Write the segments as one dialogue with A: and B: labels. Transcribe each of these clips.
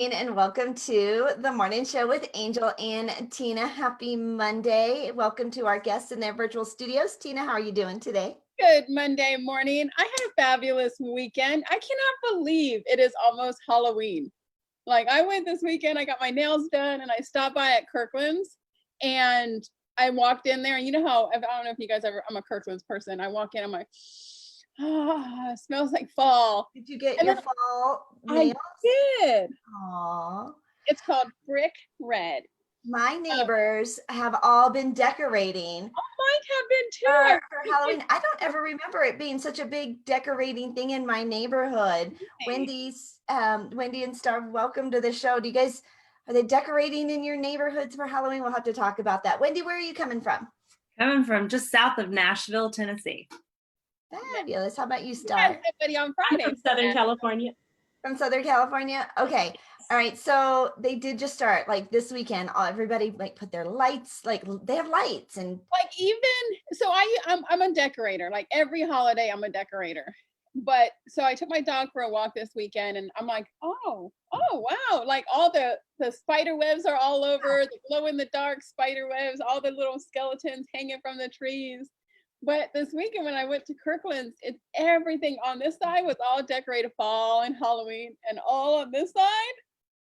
A: And welcome to the morning show with Angel and Tina. Happy Monday. Welcome to our guests in their virtual studios. Tina, how are you doing today?
B: Good Monday morning. I had a fabulous weekend. I cannot believe it is almost Halloween. Like I went this weekend, I got my nails done and I stopped by at Kirkland's and I walked in there and you know how, I don't know if you guys ever, I'm a Kirkland's person. I walk in, I'm like, it smells like fall.
A: Did you get
B: And
A: your
B: then
A: fall
B: I
A: nails?
B: did.
A: Aw.
B: It's called Brick Red.
A: My neighbors have all been decorating
B: Mine have been too.
A: for Halloween. I don't ever remember it being such a big decorating thing in my neighborhood. Wendy and Starr, welcome to the show. Are they decorating in your neighborhoods for Halloween? We'll have to talk about that. Wendy, where are you coming from?
C: Coming from just south of Nashville, Tennessee.
A: Fabulous. How about you,
B: You
A: Starr?
B: had somebody on Friday.
D: From Southern California.
A: From Southern California? Okay. All right. So they did just start like this weekend. Everybody like put their lights, like they have lights and
B: Like even so I'm a decorator. Like every holiday I'm a decorator. But so I took my dog for a walk this weekend and I'm like, oh wow, like all the spider webs are all over, the glow in the dark spider webs, all the little skeletons hanging from the trees. But this weekend when I went to Kirkland's, it's everything on this side was all decorated fall and Halloween, and all on this side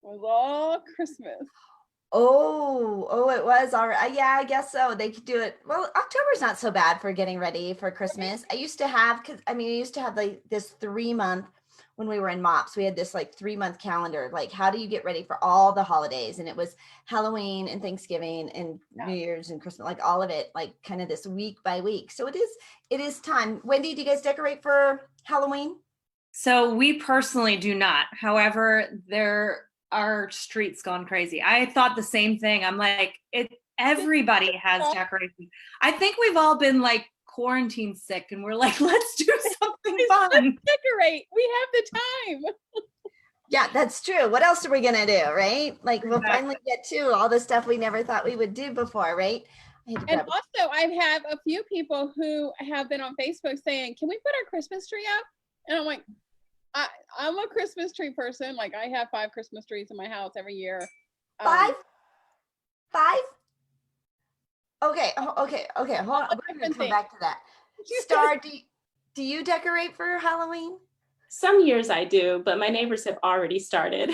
B: was all Christmas.
A: it was all right. Yeah, I guess so. They could do it. Well, October's not so bad for getting ready for Christmas. I used to have like this 3 month when we were in MOPS, we had this like 3 month calendar. Like, how do you get ready for all the holidays? And it was Halloween and Thanksgiving and New Year's and Christmas, like all of it, like kind of this week by week. So it is time. Wendy, do you guys decorate for Halloween?
C: So we personally do not. However, there are streets gone crazy. I thought the same thing. I'm like, everybody has decorations. I think we've all been like quarantine sick and we're like, let's do something fun.
B: Let's decorate. We have the time.
A: Yeah, that's true. What else are we gonna do, right? Like we'll finally get to all the stuff we never thought we would do before, right?
B: And also I have a few people who have been on Facebook saying, can we put our Christmas tree up? And I'm like, I'm a Christmas tree person. Like I have 5 Christmas trees in my house every year.
A: 5? Okay. Hold on. We're gonna come back to that. Starr, do you decorate for Halloween?
D: Some years I do, but my neighbors have already started.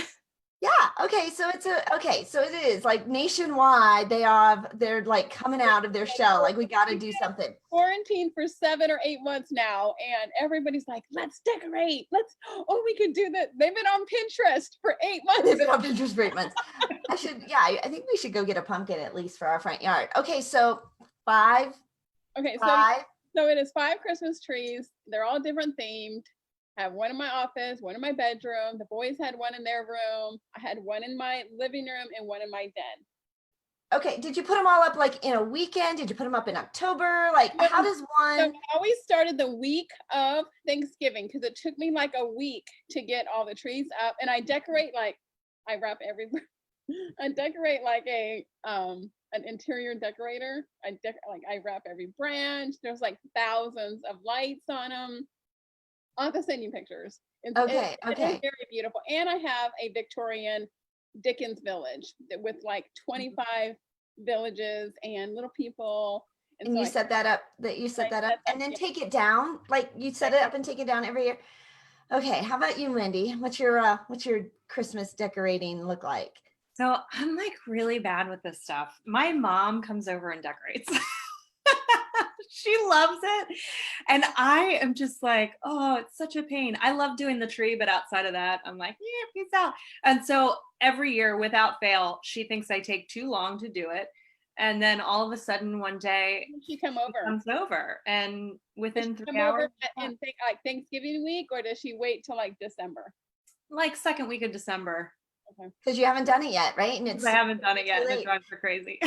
A: Yeah. Okay. So it is like nationwide. They're like coming out of their shell. Like we got to do something.
B: Quarantine for 7 or 8 months now, and everybody's like, "Let's decorate. We could do that." They've been on Pinterest for 8 months.
A: They've been on Pinterest for 8 months. I think we should go get a pumpkin at least for our front yard. Okay. So 5.
B: Okay.
A: 5.
B: So it is 5 Christmas trees. They're all different themed. I have one in my office, one in my bedroom. The boys had one in their room. I had one in my living room and one in my den.
A: Okay. Did you put them all up like in a weekend? Did you put them up in October? Like how does one?
B: So I always started the week of Thanksgiving because it took me like a week to get all the trees up. And I decorate like I decorate like an interior decorator. I wrap every branch. There's like thousands of lights on them. I'll have to send you pictures. It's very beautiful. And I have a Victorian Dickens village with like 25 villages and little people.
A: And so you set that up, and then take it down. Like you set it up and take it down every year. Okay. How about you, Wendy? What's your Christmas decorating look like?
C: So I'm like really bad with this stuff. My mom comes over and decorates. She loves it. And I am just like, oh, it's such a pain. I love doing the tree, but outside of that, I'm like, yeah, peace out. And so every year without fail, she thinks I take too long to do it. And then all of a sudden one day
B: she comes over
C: and within 3
B: hours. And like Thanksgiving week, or does she wait till like December?
C: Like second week of December.
A: Okay. Because you haven't done it yet, right?
C: And I haven't done it yet. And it drives her crazy.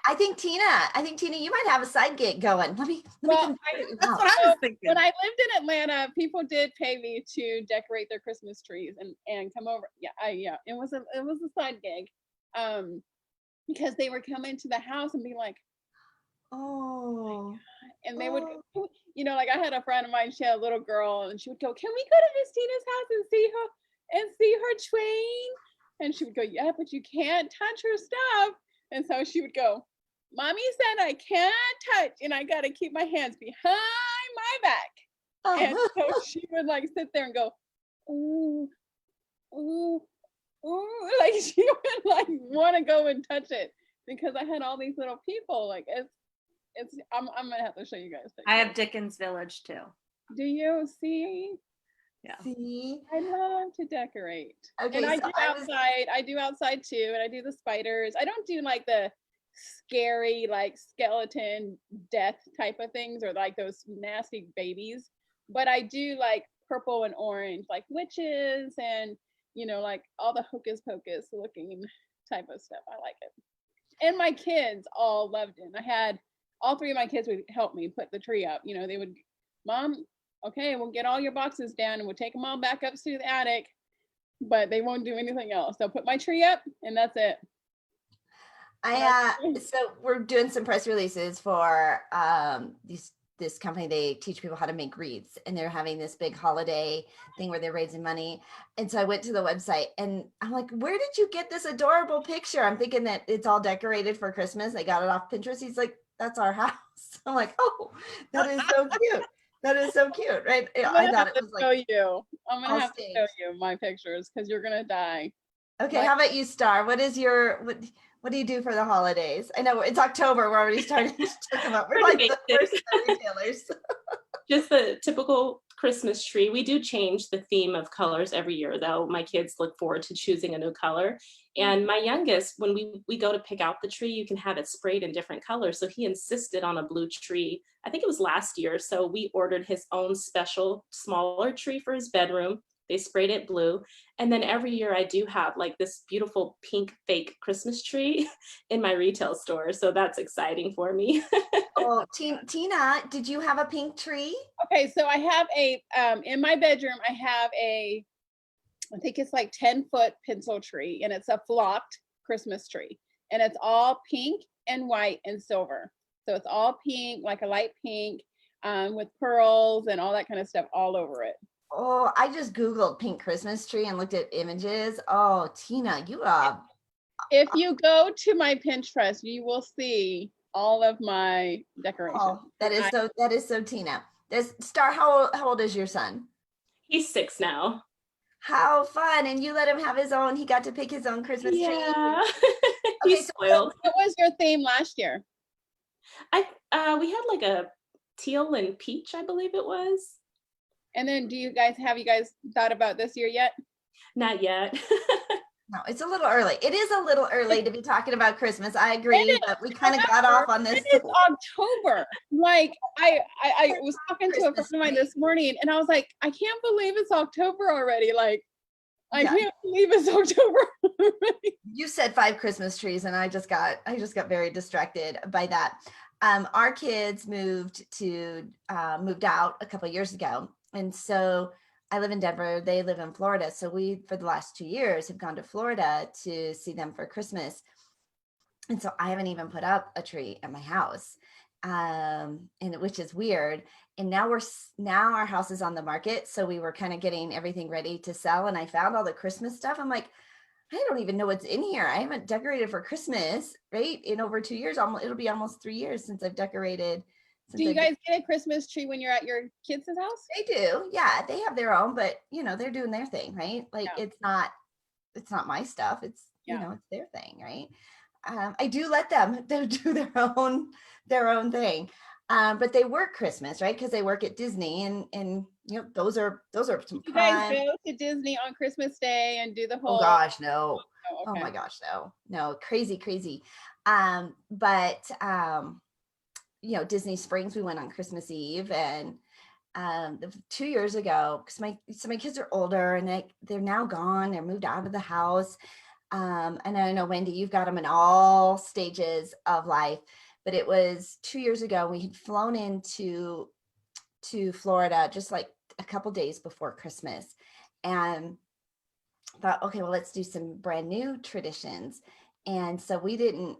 A: I think Tina, you might have a side gig going. Let me come.
C: That's what I was thinking.
B: When I lived in Atlanta, people did pay me to decorate their Christmas trees and come over. Yeah, it was a side gig, because they were coming to the house and be like,
A: oh,
B: and they would, like I had a friend of mine. She had a little girl, and she would go, "Can we go to Miss Tina's house and see her train?" And she would go, yeah, but you can't touch her stuff. And so she would go, Mommy said I can't touch and I got to keep my hands behind my back. And so she would like sit there and go, ooh, ooh, ooh. Like she would like want to go and touch it because I had all these little people. Like I'm going to have to show you guys pictures.
C: I have Dickens Village too.
B: Do you see?
C: Yeah.
A: See?
B: I love to decorate.
A: Okay,
B: and I
A: so
B: do outside. I do outside too, and I do the spiders. I don't do like the scary like skeleton death type of things or like those nasty babies, but I do like purple and orange, like witches and like all the hocus pocus looking type of stuff. I like it. And my kids all loved it. I had all three of my kids would help me put the tree up. They would, Mom, okay, we'll get all your boxes down and we'll take them all back up to the attic, but they won't do anything else. They'll put my tree up and that's it.
A: So we're doing some press releases for this company. They teach people how to make wreaths, and they're having this big holiday thing where they're raising money. And so I went to the website and I'm like, where did you get this adorable picture? I'm thinking that it's all decorated for Christmas. They got it off Pinterest. He's like, that's our house. I'm like, oh, that is so cute. That is so cute, right? I thought it was like,
B: I'm gonna have to show you my pictures because you're gonna die.
A: Okay, how about you, Starr? What do you do for the holidays? I know it's October. We're already starting to talk about. We're like the first retailers.
D: Just the typical Christmas tree. We do change the theme of colors every year, though. My kids look forward to choosing a new color. And my youngest, when we go to pick out the tree, you can have it sprayed in different colors. So he insisted on a blue tree. I think it was last year. So we ordered his own special smaller tree for his bedroom. They sprayed it blue. And then every year I do have like this beautiful pink fake Christmas tree in my retail store. So that's exciting for me.
A: Oh, Tina, did you have a pink tree?
B: Okay, so I have in my bedroom, I have I think it's like 10-foot pencil tree, and it's a flocked Christmas tree. And it's all pink and white and silver. So it's all pink, like a light pink, with pearls and all that kind of stuff all over it.
A: Oh, I just Googled pink Christmas tree and looked at images. Oh, Tina,
B: if you go to my Pinterest, you will see all of my decorations.
A: Oh, that is so Tina. Starr, how old is your son?
D: He's 6 now.
A: How fun. And you let him have his own, he got to pick his own Christmas tree.
D: Yeah.
A: Okay,
D: He's spoiled.
B: What was your theme last year?
D: We had like a teal and peach, I believe it was.
B: And then have you guys thought about this year yet?
D: Not yet.
A: No, it's a little early. It is a little early to be talking about Christmas. I agree, but we kind of got off on this.
B: It's October. Like I was talking to a friend of mine this morning, and I was like, I can't believe it's October already. Like, I can't believe it's October already.
A: You said 5 Christmas trees, and I just got very distracted by that. Our kids moved out a couple of years ago, and so I live in Denver, they live in Florida. So we, for the last 2 years, have gone to Florida to see them for Christmas. And so I haven't even put up a tree at my house, which is weird. And now our house is on the market. So we were kind of getting everything ready to sell. And I found all the Christmas stuff. I'm like, I don't even know what's in here. I haven't decorated for Christmas, right? In over 2 years, it'll be almost 3 years since I've decorated.
B: Do you guys get a Christmas tree when you're at your kids' house?
A: They do. Yeah, they have their own, but they're doing their thing, right? Like it's not my stuff. It's, it's their thing, right? I do let them do their own thing. But they work Christmas, right? Because they work at Disney and those are some
B: you guys go to Disney on Christmas Day and do the whole
A: Oh gosh, no.
B: Oh, okay.
A: Oh my gosh, no, crazy. Disney Springs, we went on Christmas Eve, and 2 years ago, because my kids are older and they're now gone, they're moved out of the house. And I know, Wendy, you've got them in all stages of life, but it was 2 years ago, we had flown into Florida just like a couple days before Christmas, and thought, okay, well, let's do some brand new traditions. And so we didn't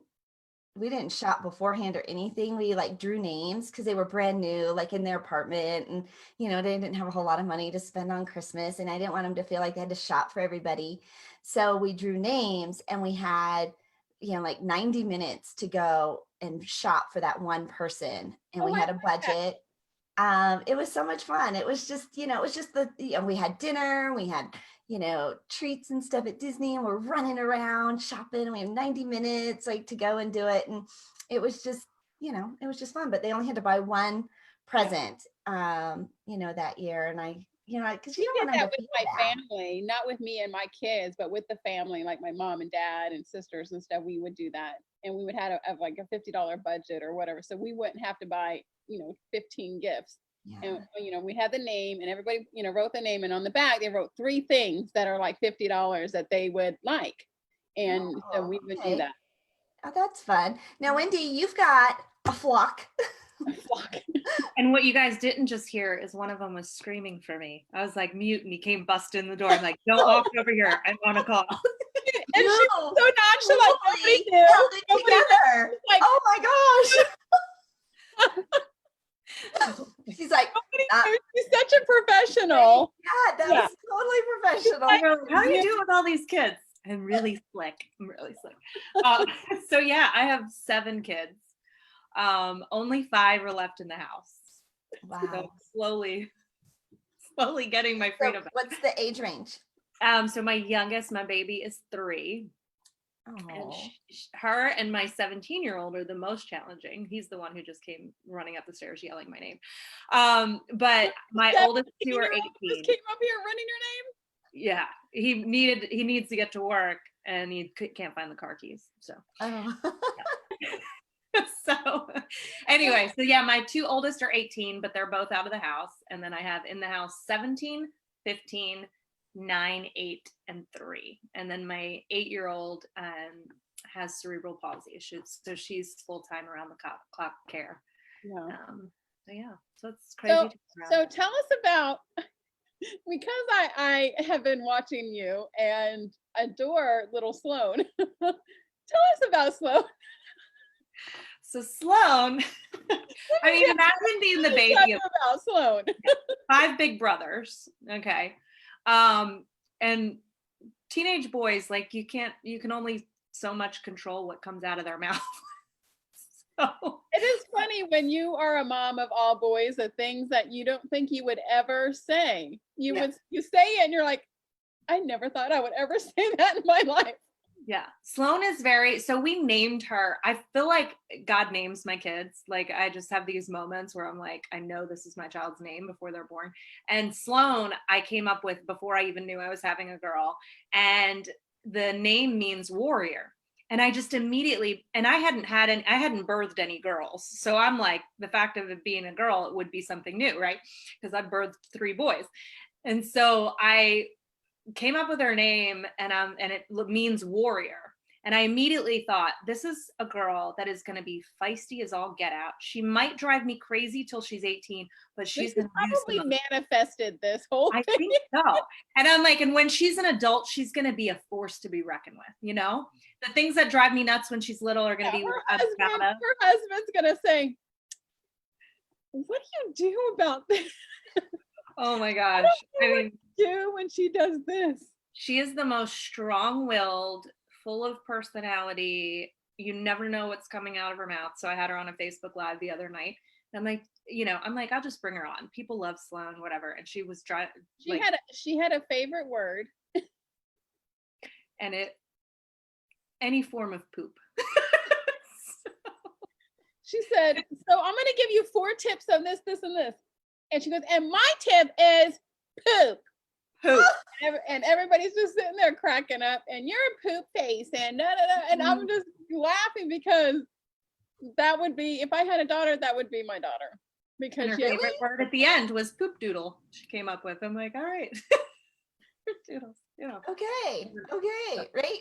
A: we didn't shop beforehand or anything. We like drew names because they were brand new, like in their apartment, and they didn't have a whole lot of money to spend on Christmas, and I didn't want them to feel like they had to shop for everybody. So we drew names, and we had like 90 minutes to go and shop for that one person, and
B: Oh,
A: we
B: I
A: had a
B: like that.
A: budget. It was so much fun. It was just, it was just we had dinner, we had, treats and stuff at Disney, and we're running around shopping, and we have 90 minutes like to go and do it. And it was just, it was just fun, but they only had to buy one present, that year. And because you
B: We
A: don't
B: did
A: want them
B: that
A: to
B: with
A: feel
B: my
A: bad.
B: family, not with me and my kids, but with the family, like my mom and dad and sisters and stuff. We would do that, and we would have like a $50 budget or whatever, so we wouldn't have to buy 15 gifts.
A: Yeah.
B: And we had the name, and everybody wrote the name, and on the back they wrote 3 things that are like $50 that they would like, and so we would do
A: Okay.
B: that.
A: Oh, that's fun. Now, Wendy, you've got a flock.
C: And what you guys didn't just hear is one of them was screaming for me. I was like mute, and he came busting the door. I'm like, don't walk over here. I'm on a call.
B: And she was so nonchalant, nobody knew.
A: Held it together.
B: Like,
A: oh my gosh. She's like,
B: she's such a professional.
A: yeah, that was totally professional.
C: How do you do it with all these kids? I'm really slick. So yeah, I have 7 kids. Only 5 are left in the house.
A: Wow.
C: So slowly getting my freedom.
A: So what's the age range?
C: So my youngest, my baby, is 3. And her and my 17-year-old are the most challenging. He's the one who just came running up the stairs yelling my name. But my oldest 2 are 18.
B: Just came up here running your name?
C: Yeah, he needs to get to work, and he can't find the car keys. So. So anyway, so yeah, my 2 oldest are 18, but they're both out of the house. And then I have in the house 17, 15, 9, 8, and 3. And then my 8-year-old has cerebral palsy issues, so she's full-time around the clock care.
B: Yeah.
C: So it's crazy.
B: So tell us about, because I have been watching you and adore little Sloan. Tell us about Sloan.
C: So Sloan, I mean, imagine being the baby of
B: about Sloan.
C: 5 big brothers. Okay. And teenage boys, like you can only so much control what comes out of their mouth. So
B: it is funny when you are a mom of all boys, the things that you don't think you would ever say. You say it and you're like, I never thought I would ever say that in my life.
C: Yeah. Sloan is so we named her. I feel like God names my kids. Like I just have these moments where I'm like, I know this is my child's name before they're born. And Sloan, I came up with before I even knew I was having a girl. And the name means warrior. And I just immediately, and I hadn't birthed any girls. So I'm like, the fact of it being a girl, it would be something new, right? Because I birthed 3 boys. And so I came up with her name, and it means warrior. And I immediately thought, this is a girl that is going to be feisty as all get out. She might drive me crazy till she's 18, but she's going to
B: probably manifested this whole thing.
C: I think so. And I'm like, and when she's an adult, she's going to be a force to be reckoned with. The things that drive me nuts when she's little are going to be
B: her husband's going to say, what do you do about this?
C: Oh my gosh. I mean,
B: do when she does this.
C: She is the most strong-willed, full of personality. You never know what's coming out of her mouth. So I had her on a Facebook Live the other night. And I'm like, I'll just bring her on. People love Sloan, whatever. And she was
B: she had a favorite word.
C: And any form of poop.
B: She said, so I'm going to give you 4 tips on this, this, and this. And she goes, and my tip is poop.
C: Poop.
B: And everybody's just sitting there cracking up, and you're a poop face, and da, da, da. And I'm just laughing because that would be, if I had a daughter, that would be my daughter. Because
C: her favorite word at the end was poop doodle. She came up with. I'm like, all right. Poop doodles.
A: Okay. Right.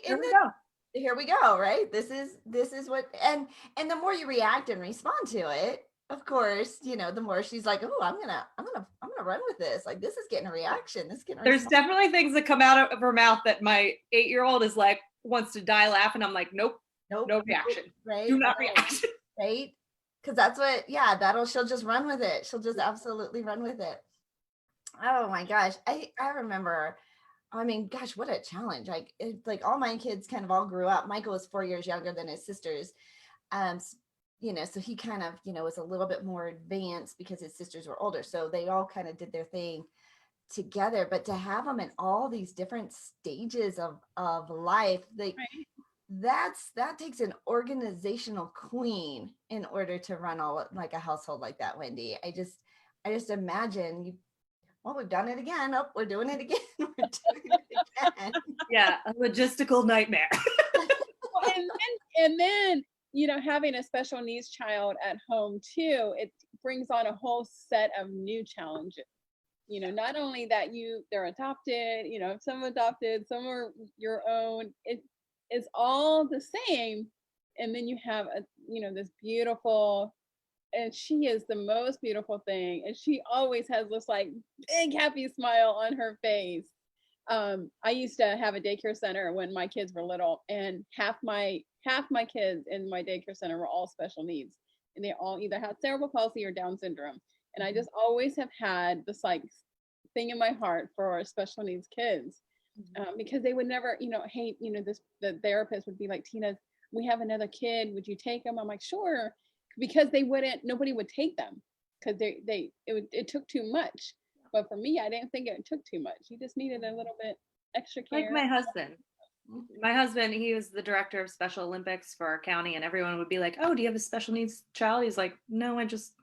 C: Here
A: we go. Right. This is what, and the more you react and respond to it, of course, the more she's like, oh, I'm gonna run with this. Like, this is getting a reaction. There's
C: definitely things that come out of her mouth that my 8-year-old is like, wants to die laughing. I'm like, nope.
A: Nope.
C: No reaction.
A: Right.
C: Do not react.
A: Right. Because she'll just run with it. She'll just absolutely run with it. Oh my gosh. I remember, I mean, gosh, what a challenge. Like all my kids kind of all grew up. Michael was 4 years younger than his sisters. So he kind of, was a little bit more advanced because his sisters were older. So they all kind of did their thing together, but to have them in all these different stages of life, that takes an organizational queen in order to run like a household like that, Wendy. I just imagine we've done it again. Oh, we're doing it again. We're doing it again.
C: Yeah, a logistical nightmare.
B: and then having a special needs child at home too, it brings on a whole set of new challenges. Not only that they're adopted, some adopted, some are your own. It's all the same. And then you have this beautiful, and she is the most beautiful thing. And she always has this like big happy smile on her face. I used to have a daycare center when my kids were little, and half my kids in my daycare center were all special needs, and they all either had cerebral palsy or Down syndrome. And I just always have had this like thing in my heart for our special needs kids, because they would never, the therapist would be like, Tina, we have another kid. Would you take them? I'm like, sure, because nobody would take them because it took too much. But for me, I didn't think it took too much. You just needed a little bit extra care.
C: Like my husband. My husband, he was the director of Special Olympics for our county, and everyone would be like, "Oh, do you have a special needs child?" He's like, "No, I just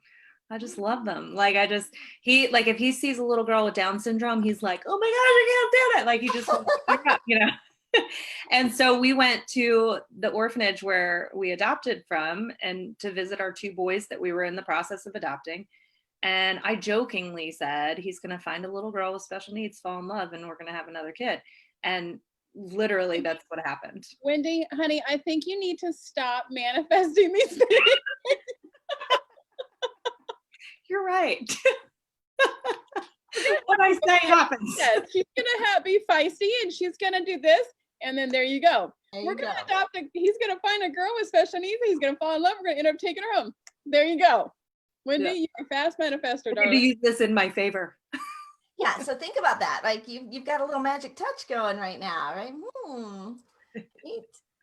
C: love them. Like if he sees a little girl with Down syndrome, he's like, oh my gosh, I can't do it. Like he just And so we went to the orphanage where we adopted from and to visit our two boys that we were in the process of adopting. And I jokingly said, he's going to find a little girl with special needs, fall in love, and we're going to have another kid. And literally that's what happened.
B: Wendy, honey, I think you need to stop manifesting these things.
C: You're right. What I say happens.
B: Yes, she's gonna be feisty, and she's gonna do this, and then there you go. We're gonna adopt. He's gonna find a girl with special needs. He's gonna fall in love. We're gonna end up taking her home. There you go, Wendy. You're a fast manifestor, darling.
C: To use this in my favor.
A: Yeah. So think about that. Like you've got a little magic touch going right now, right?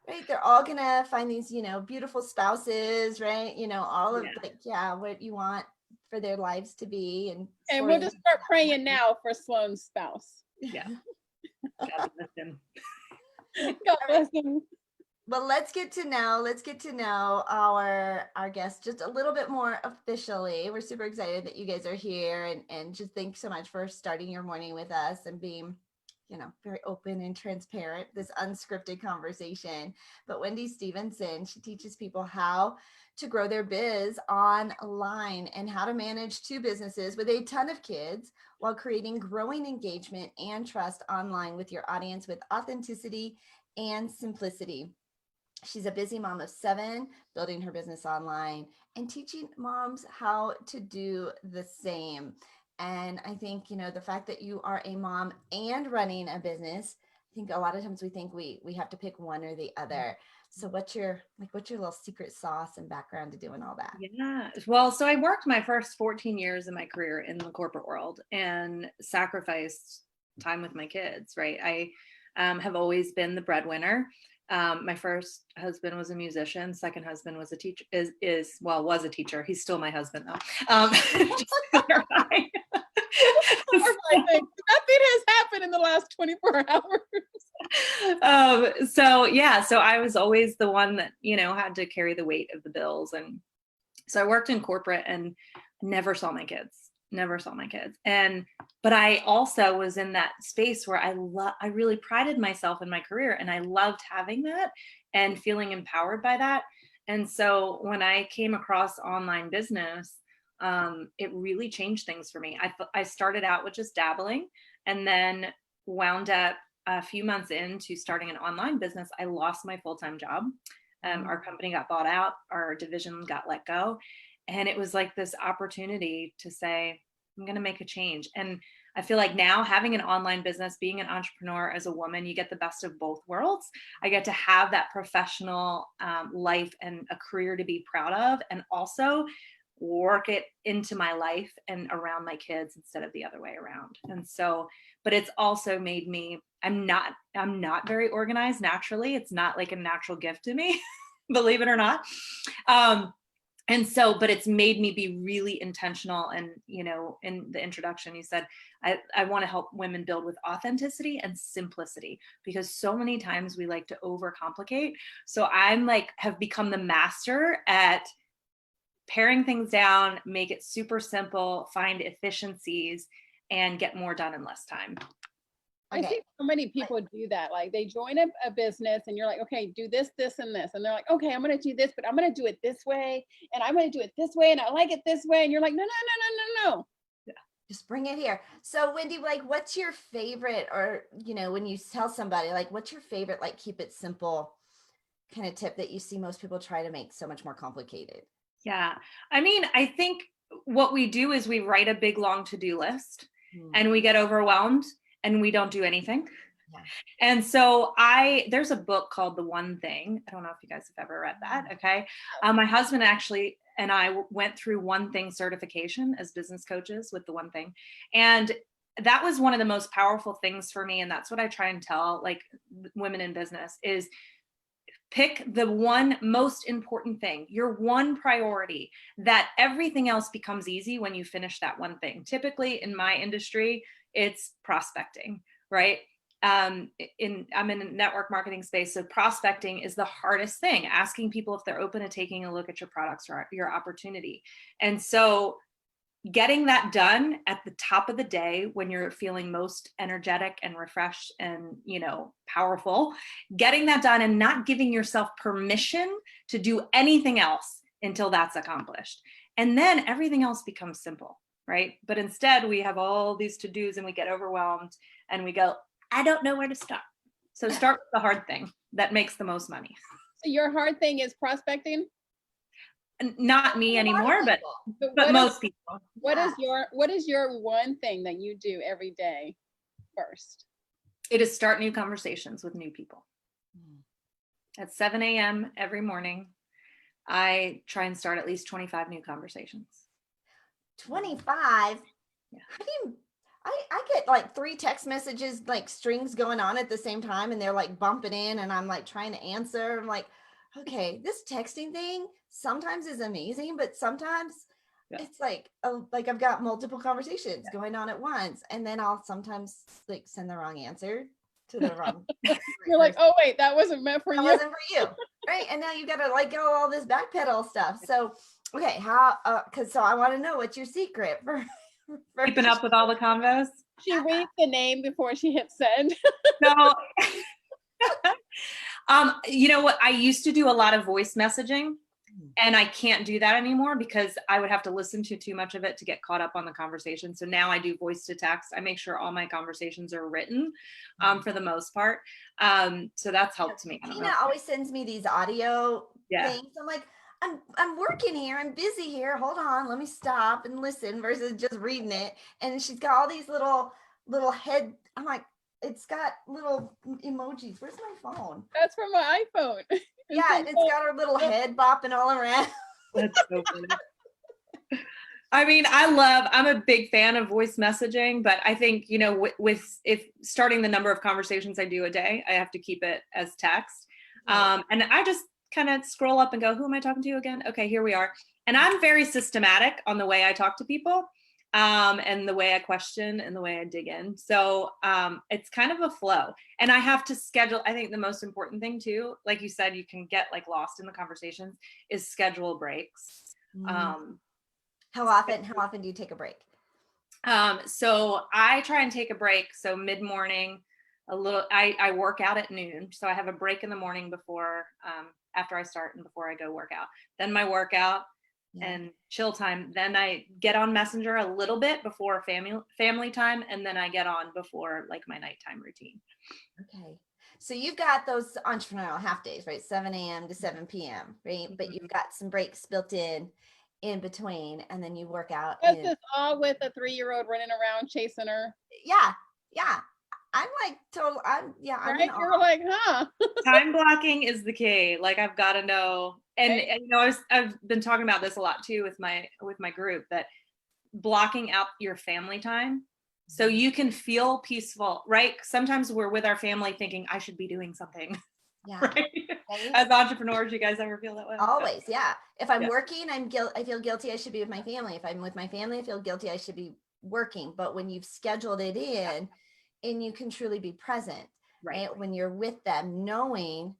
A: Right. They're all gonna find these, beautiful spouses, right? All of what you want for their lives to be.
B: And we'll just start praying now for Sloan's spouse.
C: Yeah. God bless him.
B: God bless him.
A: Well, let's get to know our guests just a little bit more officially. We're super excited that you guys are here, and just thanks so much for starting your morning with us and being, very open and transparent, this unscripted conversation. But Wendy Stephenson, she teaches people how to grow their biz online and how to manage two businesses with a ton of kids while creating growing engagement and trust online with your audience with authenticity and simplicity. She's a busy mom of 7, building her business online and teaching moms how to do the same. And I think, the fact that you are a mom and running a business, I think a lot of times we think we have to pick one or the other. So what's your little secret sauce and background to doing all that?
C: Yeah. Well, so I worked my first 14 years of my career in the corporate world and sacrificed time with my kids, right? I have always been the breadwinner. My first husband was a musician. Second husband was a teacher, was a teacher. He's still my husband though.
B: Nothing has happened in the last 24 hours.
C: So I was always the one that, had to carry the weight of the bills. And so I worked in corporate and never saw my kids. But I also was in that space where I really prided myself in my career, and I loved having that and feeling empowered by that. And so when I came across online business, it really changed things for me. I started out with just dabbling, and then wound up a few months into starting an online business. I lost my full-time job. Our company got bought out, our division got let go. And it was like this opportunity to say, I'm going to make a change. And I feel like now having an online business, being an entrepreneur as a woman, you get the best of both worlds. I get to have that professional life and a career to be proud of, and also work it into my life and around my kids instead of the other way around. And so, but it's also made me, I'm not very organized naturally. It's not like a natural gift to me, believe it or not. And so, but it's made me be really intentional. And, you know, in the introduction, you said, I want to help women build with authenticity and simplicity, because so many times we like to overcomplicate. So I'm like, have become the master at paring things down, make it super simple, find efficiencies, and get more done in less time.
B: I think so many people do that. Like they join a business and you're like, okay, do this, this, and this. And they're like, okay, I'm going to do this, but I'm going to do it this way. And I'm going to do it this way. And I like it this way. And you're like, no, no, no, no, no, no.
A: Yeah. Just bring it here. So Wendy, like, what's your favorite, or, you know, when you tell somebody, like, what's your favorite, like, keep it simple kind of tip that you see most people try to make so much more complicated?
C: Yeah. I mean, I think what we do is we write a big, long to-do list and we get overwhelmed and we don't do anything.
A: Yeah.
C: And so there's a book called The One Thing. I don't know if you guys have ever read that. Okay. My husband actually and I went through One Thing certification as business coaches with The One Thing. And that was one of the most powerful things for me. And that's what I try and tell like women in business is pick the one most important thing, your one priority, that everything else becomes easy when you finish that one thing. Typically in my industry, it's prospecting, right? I'm in a network marketing space. So prospecting is the hardest thing, asking people if they're open to taking a look at your products or your opportunity. And so getting that done at the top of the day when you're feeling most energetic and refreshed and, you know, powerful, getting that done and not giving yourself permission to do anything else until that's accomplished. And then everything else becomes simple, right? But instead we have all these to-dos and we get overwhelmed and we go, I don't know where to start. So start with the hard thing that makes the most money.
B: So your hard thing is prospecting?
C: Not me anymore, but most people.
B: What is your one thing that you do every day first?
C: It is start new conversations with new people. At 7 a.m. every morning, I try and start at least 25 new conversations.
A: 25?
C: Yeah.
A: I get like 3 text messages, like strings going on at the same time, and they're like bumping in and I'm like trying to answer. I'm like, okay, this texting thing sometimes is amazing, but sometimes it's like I've got multiple conversations going on at once, and then I'll sometimes like send the wrong answer to the wrong.
B: You're like, oh wait, that wasn't meant for you.
A: That wasn't for you, right? And now you got to like go all this backpedal stuff. So okay, how? So I want to know what's your secret for
C: keeping up with all the combos.
B: She reads the name before she hits send.
C: No. You know what? I used to do a lot of voice messaging, and I can't do that anymore because I would have to listen to too much of it to get caught up on the conversation. So now I do voice to text. I make sure all my conversations are written for the most part. So that's helped me.
A: Tina always sends me these audio things. I'm like, I'm working here. I'm busy here. Hold on. Let me stop and listen versus just reading it. And she's got all these little head. I'm like, it's got little emojis. Where's my phone?
B: That's from my iPhone.
A: Yeah, and it's got her little head bopping all around.
C: That's so funny. I mean, I'm a big fan of voice messaging, but I think, you know, with if starting the number of conversations I do a day, I have to keep it as text. And I just kind of scroll up and go, who am I talking to again? Okay, here we are. And I'm very systematic on the way I talk to people. And the way I question and the way I dig in. So it's kind of a flow, and I have to schedule. I think the most important thing too, like you said, you can get like lost in the conversations, is schedule breaks.
A: How often do you take a break?
C: So I try and take a break. So mid-morning, I work out at noon. So I have a break in the morning before, after I start and before I go work out. Then my workout. And chill time. Then I get on Messenger a little bit before family time, and then I get on before like my nighttime routine.
A: Okay. So you've got those entrepreneurial half days, right? 7 a.m. to 7 p.m., right? But you've got some breaks built in. in between, and then you work out
B: Was
A: in.
B: this all with a 3-year-old running around chasing her?
A: Yeah, yeah. I'm like total. I'm
B: Right?
A: in
B: You were
A: awe.
B: like, huh?
C: Time blocking is the key. Like I've got to know. And,
B: Right.
C: and I've been talking about this a lot too with my group, that blocking out your family time so you can feel peaceful, right? Sometimes we're with our family thinking I should be doing something.
A: Yeah.
C: Right?
A: Right?
C: As entrepreneurs, you guys ever feel that way?
A: Always, yeah. If I'm
C: Yeah.
A: working, I feel guilty I should be with my family. If I'm with my family, I feel guilty I should be working. But when you've scheduled it in and you can truly be present,
C: Right.
A: when you're with them, knowing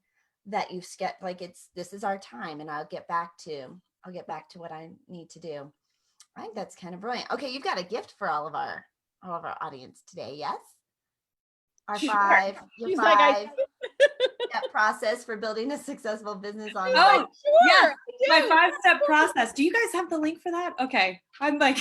A: that you've like this is our time, and I'll get back to what I need to do. I think that's kind of brilliant. Okay, you've got a gift for all of our audience today. Yes, our
B: Sure.
A: your
B: She's like, I
A: five step process for building a successful business online.
C: Oh, yeah.
B: sure.
C: My 5-step process. Do you guys have the link for that? Okay. I'm like,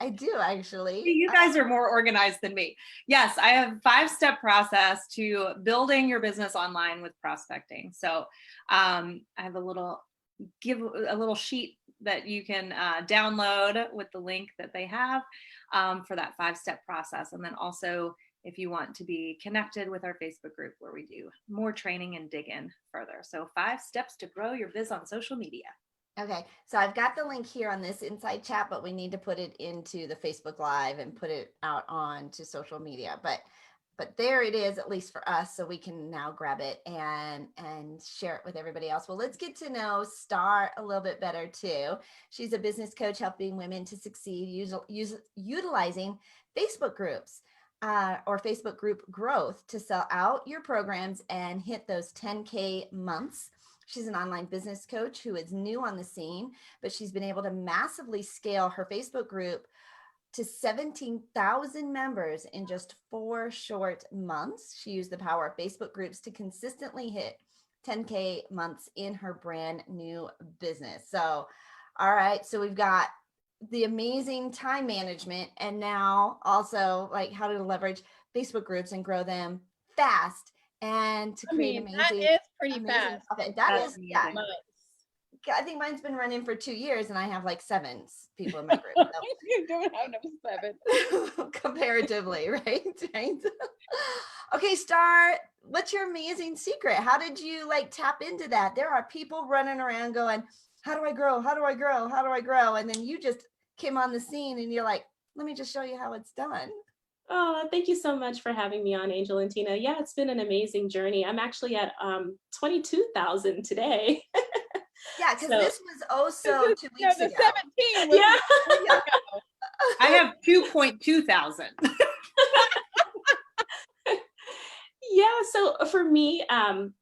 A: I do actually.
C: you guys are more organized than me. Yes, I have a 5-step process to building your business online with prospecting. So I have a little sheet that you can download with the link that they have for that 5-step process. And then also, if you want to be connected with our Facebook group where we do more training and dig in further. So 5 steps to grow your biz on social media.
A: Okay, so I've got the link here on this inside chat, but we need to put it into the Facebook Live and put it out on to social media. But there it is, at least for us, so we can now grab it and share it with everybody else. Well, let's get to know Starr a little bit better too. She's a business coach helping women to succeed utilizing Facebook groups or Facebook group growth to sell out your programs and hit those 10K months. She's an online business coach who is new on the scene, but she's been able to massively scale her Facebook group to 17,000 members in just 4 short months. She used the power of Facebook groups to consistently hit 10K months in her brand new business. So, all right, so we've got the amazing time management, and now also like how to leverage Facebook groups and grow them fast and to create
B: that is pretty fast.
A: profit.
C: That's
A: Yeah.
C: amazing.
A: I think mine's been running for 2 years and I have like 7 people in my group. So.
B: You don't have no 7.
A: Comparatively, right? Okay, Starr, what's your amazing secret? How did you like tap into that? There are people running around going, how do I grow? How do I grow? How do I grow? And then you just came on the scene and you're like, let me just show you how it's done.
D: Oh, thank you so much for having me on, Angel and Tina. Yeah, it's been an amazing journey. I'm actually at 22,000 today.
A: Yeah, because
D: So-
A: this was also 2 weeks
B: The
A: ago.
B: 17 was
D: Yeah.
C: I have 2.2 thousand.
D: Yeah, so for me,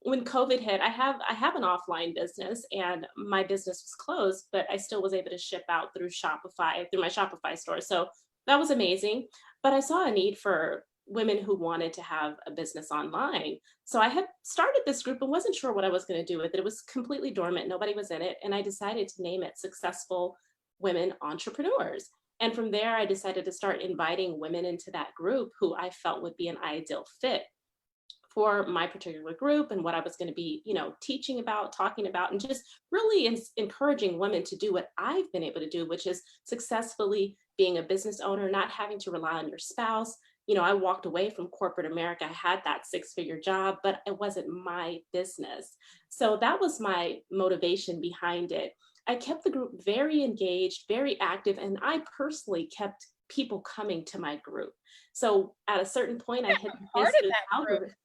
D: when COVID hit, I have an offline business and my business was closed, but I still was able to ship out through my Shopify store. So that was amazing. But I saw a need for women who wanted to have a business online. So I had started this group and wasn't sure what I was going to do with it. It was completely dormant. Nobody was in it. And I decided to name it Successful Women Entrepreneurs. And from there, I decided to start inviting women into that group who I felt would be an ideal fit for my particular group and what I was going to be, teaching about, talking about, and just really encouraging women to do what I've been able to do, which is successfully being a business owner, not having to rely on your spouse. I walked away from corporate America. I had that 6-figure job, but it wasn't my business. So that was my motivation behind it. I kept the group very engaged, very active, and I personally kept people coming to my group. So at a certain point, I hit
B: part of
D: Facebook
B: that group.
D: algorithm.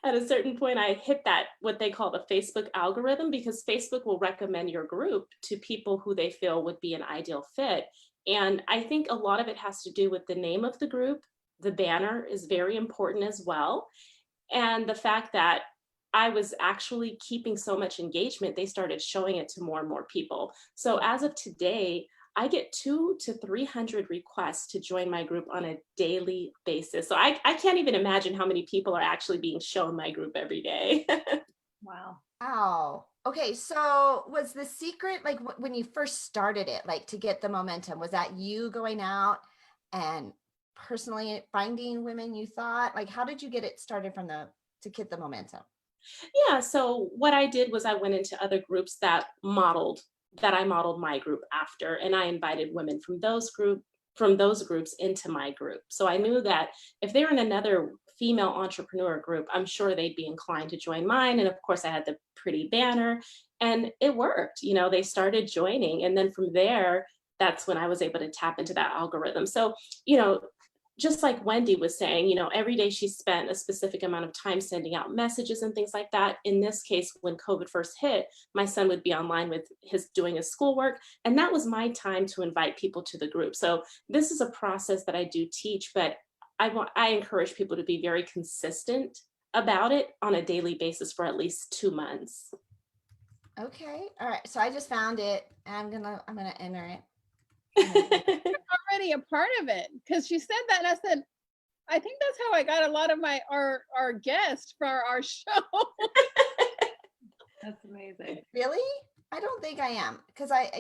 D: At a certain point, I hit that, what they call the Facebook algorithm, because Facebook will recommend your group to people who they feel would be an ideal fit. And I think a lot of it has to do with the name of the group. The banner is very important as well. And the fact that I was actually keeping so much engagement, they started showing it to more and more people. So as of today, I get 200 to 300 requests to join my group on a daily basis. So I can't even imagine how many people are actually being shown my group every day.
C: Wow.
A: Wow. Okay, so was the secret like when you first started it, like to get the momentum, was that you going out and personally finding women you thought? Like, how did you get it started to get the momentum?
D: Yeah, so what I did was I went into other groups that I modeled my group after, and I invited women from those groups into my group. So I knew that if they're in another female entrepreneur group, I'm sure they'd be inclined to join mine. And of course, I had the pretty banner, and it worked. You know, they started joining, and then from there, that's when I was able to tap into that algorithm. So, you know, just like Wendy was saying, you know, every day she spent a specific amount of time sending out messages and things like that. In this case, when COVID first hit, my son would be online with his doing his schoolwork, and that was my time to invite people to the group. So this is a process that I do teach, but I encourage people to be very consistent about it on a daily basis for at least 2 months.
A: Okay. All right. So I just found it, and I'm gonna enter it.
B: Already a part of it, because she said that, and I said, I think that's how I got a lot of our guests for our show.
C: That's amazing.
A: Really? I don't think I am, because I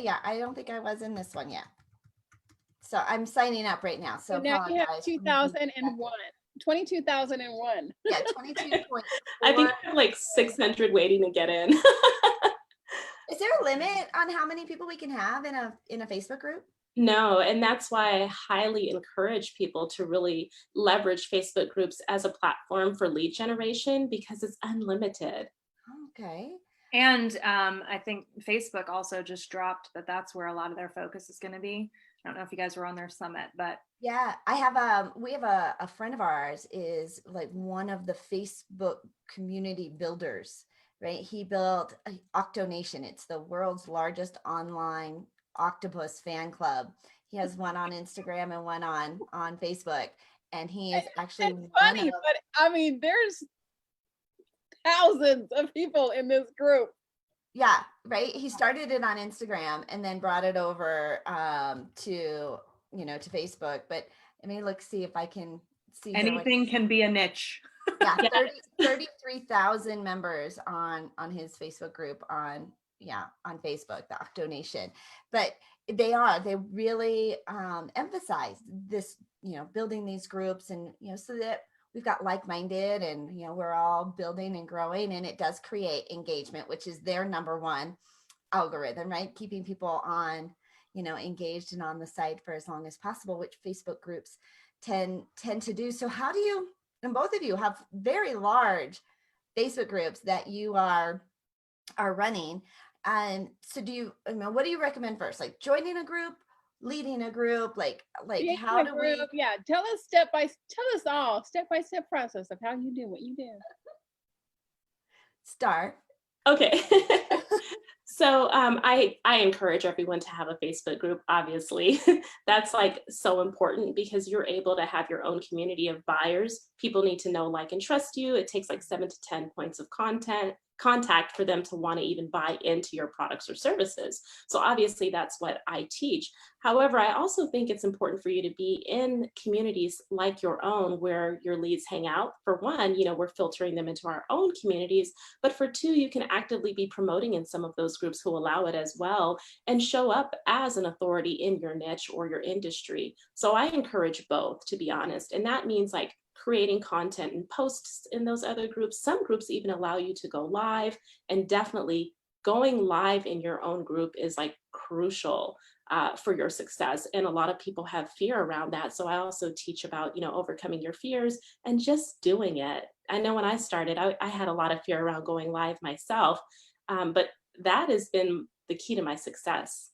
A: don't think I was in this one yet. So I'm signing up right now. So
B: So now you have
A: apologize.
B: 2001, 22,001.
A: Yeah, 22.4.
D: I think I have like 600 waiting to get in.
A: Is there a limit on how many people we can have in a Facebook group?
D: No, and that's why I highly encourage people to really leverage Facebook groups as a platform for lead generation because it's unlimited.
A: Okay.
C: And I think Facebook also just dropped that that's where a lot of their focus is going to be. I don't know if you guys were on their summit, but
A: Yeah, we have a friend of ours is like one of the Facebook community builders, right? He built Octonation. It's the world's largest online octopus fan club. He has one on Instagram and one on Facebook, and he is actually
B: It's
A: one
B: funny,
A: of,
B: but I mean, there's thousands of people in this group.
A: yeah, right. He started it on Instagram and then brought it over to to Facebook. But I mean, look, see if I can see here what
C: anything can be a niche.
A: yeah,
D: Yeah.
A: 33,000 members on his Facebook group on Facebook, the Octonation. But they really emphasize this, building these groups, and so that we've got like-minded, and we're all building and growing, and it does create engagement, which is their number one algorithm, right? Keeping people on, engaged and on the site for as long as possible, which Facebook groups tend to do. So how do you, and both of you have very large Facebook groups that you are running. And so what do you recommend first? Like joining a group, leading a group, like
B: Creating
A: how
B: a
A: do
B: group,
A: we
B: yeah, tell us all step-by-step process of how you do what you do.
A: start?
D: Okay. So I encourage everyone to have a Facebook group, obviously. That's like so important because you're able to have your own community of buyers. People need to know, like, and trust you. It takes like 7 to 10 points of contact for them to want to even buy into your products or services. So obviously that's what I teach. However, I also think it's important for you to be in communities like your own where your leads hang out. For one, we're filtering them into our own communities, but for two, you can actively be promoting in some of those groups who allow it as well and show up as an authority in your niche or your industry. So I encourage both, to be honest. And that means like creating content and posts in those other groups. Some groups even allow you to go live, and definitely going live in your own group is like crucial for your success. And a lot of people have fear around that. So I also teach about, overcoming your fears and just doing it. I know when I started, I had a lot of fear around going live myself, but that has been the key to my success.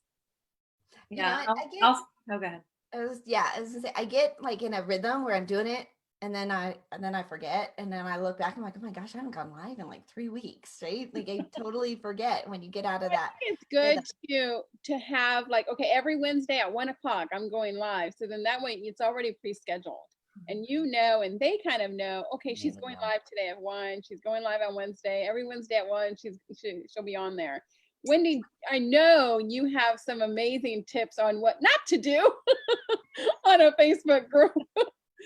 C: Yeah.
A: I get,
C: Oh, go ahead.
A: I was gonna say, I get like in a rhythm where I'm doing it, and then I forget, and then I look back, I'm like, oh my gosh, I haven't gone live in like 3 weeks, right? Like I totally forget when you get out of that.
B: It's good to have like, okay, every Wednesday at 1:00 I'm going live, so then that way it's already pre-scheduled, and and they kind of know, okay, she's going live today at 1, she's going live on Wednesday, every Wednesday at 1 she'll be on there. Wendy, I know you have some amazing tips on what not to do on a Facebook group.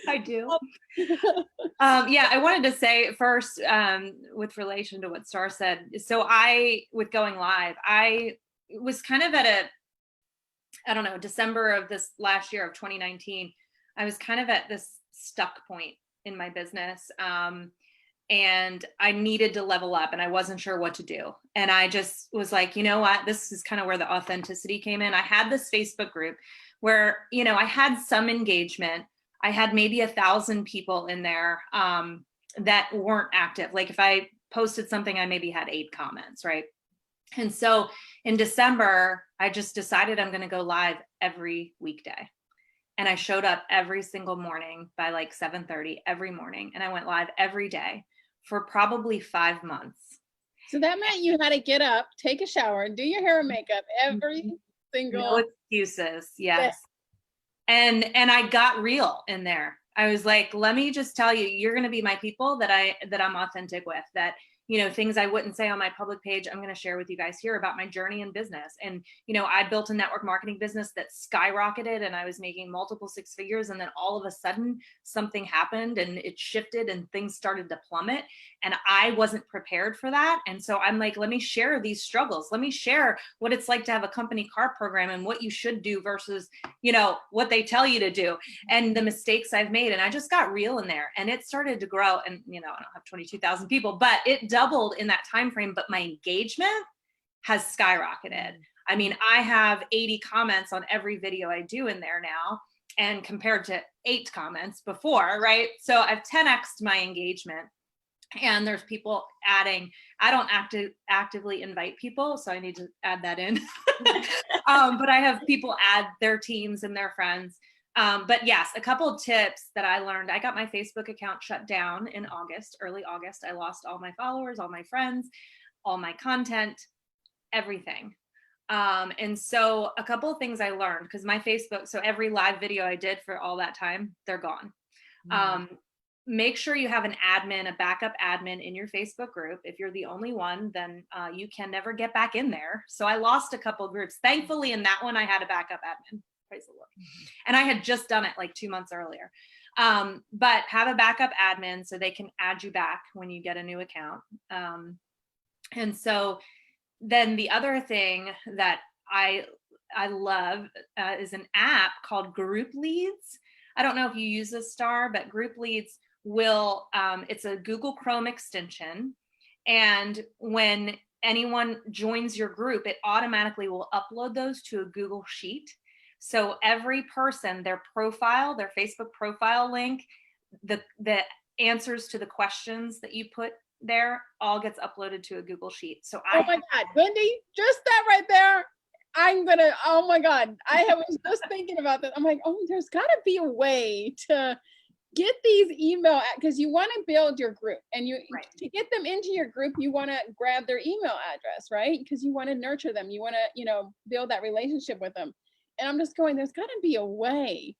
C: I do. Yeah, I wanted to say first, with relation to what Starr said. So with going live, I was kind of at I don't know, December of this last year of 2019, I was kind of at this stuck point in my business. and I needed to level up and I wasn't sure what to do. And I just was like, you know what, this is kind of where the authenticity came in. I had this Facebook group where, you know, I had some engagement. I had maybe 1,000 people in there that weren't active. Like if I posted something, I maybe had 8 comments, right? And so in December, I just decided I'm going to go live every weekday. And I showed up every single morning by like 7:30 every morning. And I went live every day for probably 5 months.
B: So that meant you had to get up, take a shower, do your hair and makeup every single.
C: No excuses. Yes. And I got real in there. I was like, let me just tell you, you're going to be my people that I'm authentic with, that, you know, things I wouldn't say on my public page, I'm going to share with you guys here about my journey in business. And, you know, I built a network marketing business that skyrocketed and I was making multiple 6 figures. And then all of a sudden something happened and it shifted and things started to plummet. And I wasn't prepared for that. And so I'm like, let me share these struggles. Let me share what it's like to have a company car program and what you should do versus, you know, what they tell you to do and the mistakes I've made. And I just got real in there and it started to grow. And, you know, I don't have 22,000 people, but it doubled in that time frame. But my engagement has skyrocketed. I mean, I have 80 comments on every video I do in there now, and compared to 8 comments before, right? So I've 10x'd my engagement. And there's people adding. I don't actively invite people, so I need to add that in. But I have people add their teams and their friends. But yes, a couple of tips that I learned. I got my Facebook account shut down in August, early August. I lost all my followers, all my friends, all my content, everything. And so a couple of things I learned, because my Facebook, so every live video I did for all that time, they're gone. Make sure you have an admin, a backup admin in your Facebook group. If you're the only one, then you can never get back in there. So I lost a couple of groups. Thankfully, in that one, I had a backup admin. Praise the Lord. And I had just done it like 2 months earlier. But have a backup admin so they can add you back when you get a new account. And so then the other thing that I love is an app called Group Leads. I don't know if you use this, Starr, but Group Leads will, it's a Google Chrome extension. And when anyone joins your group, it automatically will upload those to a Google Sheet. So every person, their profile, their Facebook profile link, the answers to the questions that you put there all gets uploaded to a Google Sheet. So
B: oh my God, Wendy, just that right there. Oh my God, I was just thinking about that. I'm like, oh, there's got to be a way to get these email, because you want to build your group, and to get them into your group, you want to grab their email address, right? Because you want to nurture them, you want to, build that relationship with them. And I'm just going, there's got to be a way.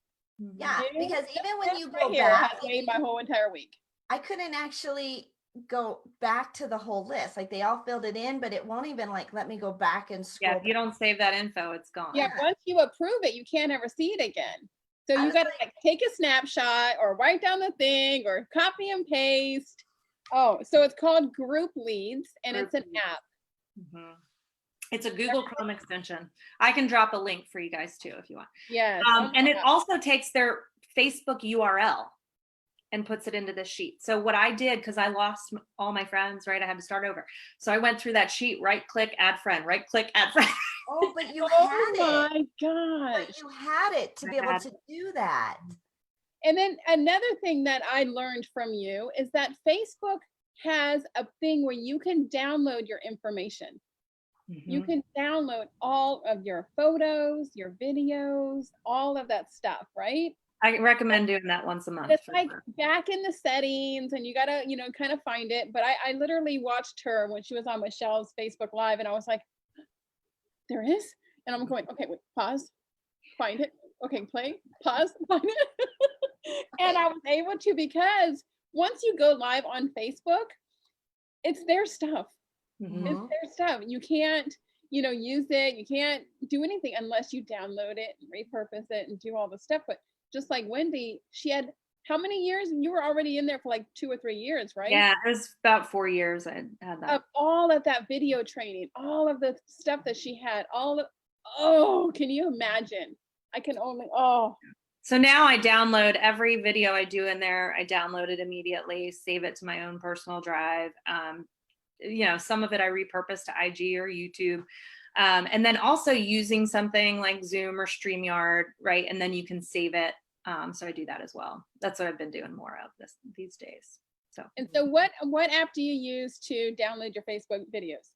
A: Yeah, because even when you go
B: here
A: back,
B: has made my whole entire week.
A: I couldn't actually go back to the whole list. Like they all filled it in, but it won't even like let me go back and scroll.
C: Yeah, if you don't save that info, it's gone.
B: Yeah, once you approve it, you can't ever see it again. So you got to like take a snapshot or write down the thing or copy and paste. Oh, so it's called Group Leads, and it's an app.
C: Mm-hmm. It's a Google Chrome extension. I can drop a link for you guys too if you want.
B: Yes.
C: And it also takes their Facebook URL and puts it into this sheet. So what I did, because I lost all my friends, right? I had to start over. So I went through that sheet, right click, add friend, right click, add friend.
A: Oh, but you had it.
B: Oh my gosh.
A: But you had it to be able to do that.
B: And then another thing that I learned from you is that Facebook has a thing where you can download your information. Mm-hmm. You can download all of your photos, your videos, all of that stuff, right?
C: I recommend doing that once a month.
B: It's like back in the settings, and you gotta, kind of find it. But I literally watched her when she was on Michelle's Facebook Live, and I was like, there is? And I'm going, okay, wait, pause, find it. Okay, play, pause, find it. And I was able to, because once you go live on Facebook, it's their stuff. Mm-hmm. It's their stuff. You can't, use it. You can't do anything unless you download it, repurpose it, and do all the stuff. But just like Wendy, she had how many years? You were already in there for like 2 or 3 years, right?
C: Yeah, it was about 4 years I had that.
B: Of all of that video training, all of the stuff that she had, can you imagine? I can only,
C: So now I download every video I do in there. I download it immediately, save it to my own personal drive. Some of it I repurpose to IG or YouTube. And then also using something like Zoom or StreamYard, right? And then you can save it. So I do that as well. That's what I've been doing more of these days.
B: And so what app do you use to download your Facebook videos?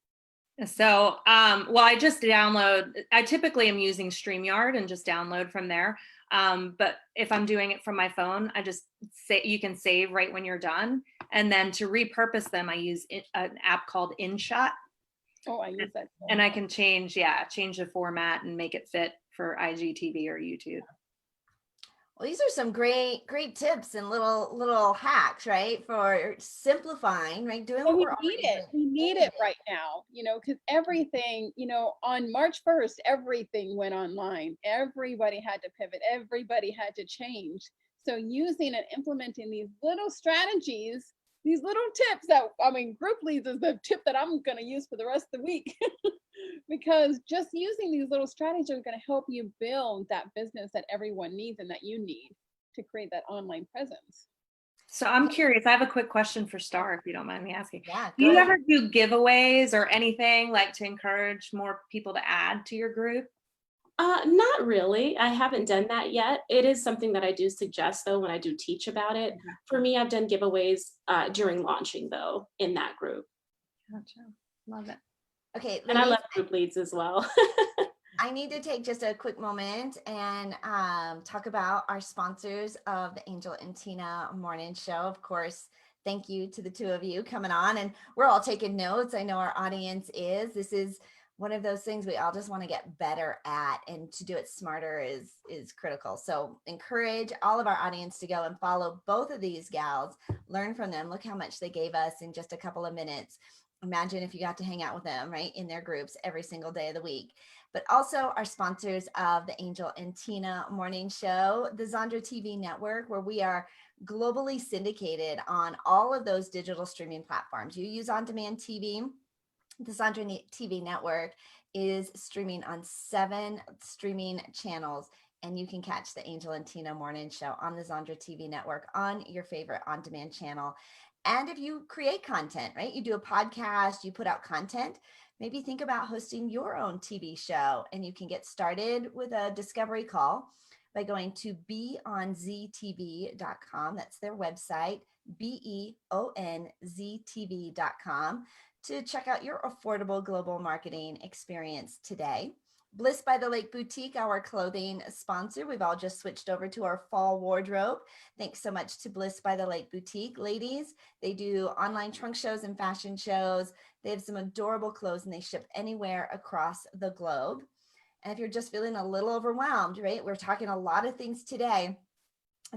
C: So, I just I typically am using StreamYard and just download from there. But if I'm doing it from my phone, I just say you can save right when you're done. And then to repurpose them, I use an app called InShot.
B: Oh, I use that.
C: And I can change the format and make it fit for IGTV or YouTube.
A: Well, these are some great tips and little hacks, right? For simplifying, right? Doing what
B: we
A: we're
B: need
A: already
B: it.
A: doing.
B: We need it right now, because everything, on March 1st, everything went online. Everybody had to pivot. Everybody had to change. So using and implementing these little strategies, these little tips group leads is the tip that I'm going to use for the rest of the week. Because just using these little strategies are going to help you build that business that everyone needs and that you need to create that online presence.
C: So I'm curious, I have a quick question for Starr, if you don't mind me asking.
A: Yeah.
C: Do you ever do giveaways or anything like to encourage more people to add to your group?
D: Not really. I haven't done that yet. It is something that I do suggest though when I do teach about it. For me, I've done giveaways during launching though in that group.
C: Gotcha. Love it.
A: Okay.
D: And I love group leads as well.
A: I need to take just a quick moment and talk about our sponsors of the Angel and Tina Morning Show. Of course, thank you to the two of you coming on, and we're all taking notes. I know our audience is. This is one of those things we all just want to get better at, and to do it smarter is critical. So encourage all of our audience to go and follow both of these gals, learn from them. Look how much they gave us in just a couple of minutes. Imagine if you got to hang out with them, right, in their groups every single day of the week. But also our sponsors of the Angel and Tina Morning Show, the Zandra TV Network, where we are globally syndicated on all of those digital streaming platforms. You use on-demand TV. The Zandra TV Network is streaming on 7 streaming channels, and you can catch the Angel and Tina Morning Show on the Zandra TV Network on your favorite on-demand channel. And if you create content, right, you do a podcast, you put out content, maybe think about hosting your own TV show, and you can get started with a discovery call by going to beonztv.com. That's their website, beonztv.com, to check out your affordable global marketing experience today. Bliss by the Lake Boutique, our clothing sponsor. We've all just switched over to our fall wardrobe. Thanks so much to Bliss by the Lake Boutique. Ladies, they do online trunk shows and fashion shows. They have some adorable clothes, and they ship anywhere across the globe. And if you're just feeling a little overwhelmed, right? We're talking a lot of things today